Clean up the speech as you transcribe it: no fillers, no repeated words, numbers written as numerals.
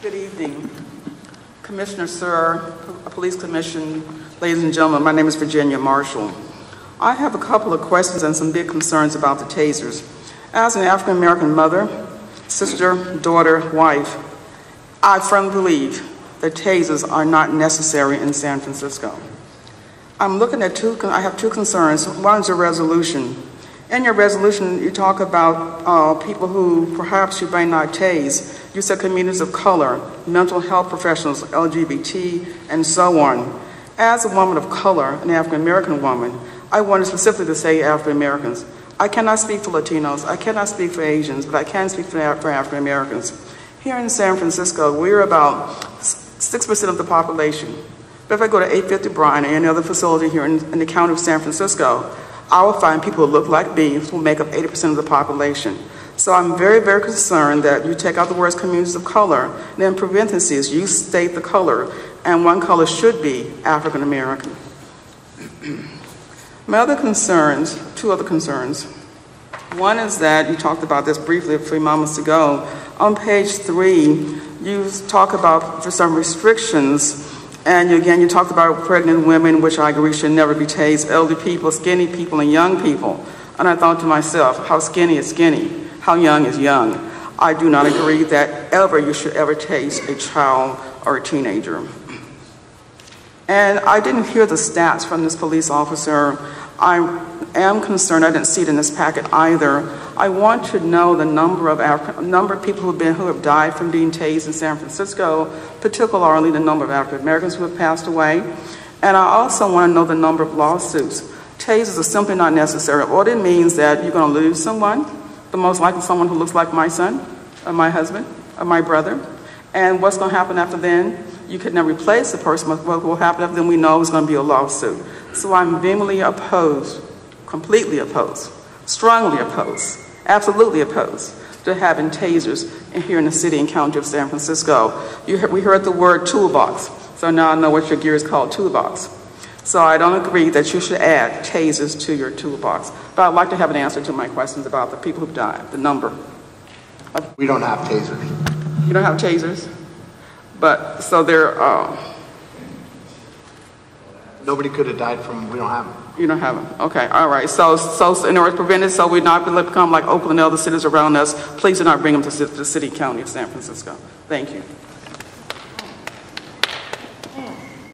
Good evening, Commissioner Suhr, Police Commission, ladies and gentlemen. My name is Virginia Marshall. I have a couple of questions and some big concerns about the tasers. As an African-American mother, sister, daughter, wife, I firmly believe that tasers are not necessary in San Francisco. I'm looking at I have two concerns. One is a resolution. In your resolution, you talk about people who perhaps you may not tase. You said communities of color, mental health professionals, LGBT, and so on. As a woman of color, an African-American woman, I wanted specifically to say African-Americans. I cannot speak for Latinos, I cannot speak for Asians, but I can speak for African-Americans. Here in San Francisco, we're about 6% of the population. But if I go to 850 Bryan or any other facility here in the county of San Francisco, I will find people who look like me who make up 80% of the population. So I'm very, very concerned that you take out the words communities of color, and in parentheses, you state the color, and one color should be African American. My other concerns, two other concerns. One is that you talked about this briefly a few moments ago. On page 3, you talk about for some restrictions. And again, you talked about pregnant women, which I agree should never be tased, elderly people, skinny people, and young people. And I thought to myself, how skinny is skinny? How young is young? I do not agree that you should ever tase a child or a teenager. And I didn't hear the stats from this police officer. I am concerned, I didn't see it in this packet either. I want to know the number of people who have died from being tased in San Francisco, particularly the number of African Americans who have passed away. And I also want to know the number of lawsuits. Tasers are simply not necessary. What it means that you're going to lose someone, the most likely someone who looks like my son, or my husband, or my brother. And what's going to happen after then? You could never replace the person. What will happen after then? We know it's going to be a lawsuit. So I'm vehemently opposed, completely opposed, strongly opposed, absolutely opposed to having tasers here in the city and county of San Francisco. We heard the word toolbox, so now I know what your gear is called, toolbox. So I don't agree that you should add tasers to your toolbox. But I'd like to have an answer to my questions about the people who've died, the number. We don't have tasers. You don't have tasers? But, so there, nobody could have died from, we don't have them. You don't have them. Okay, all right. So in order to prevent it, so we're not going to become like Oakland and other cities around us, please do not bring them to the city county of San Francisco. Thank you.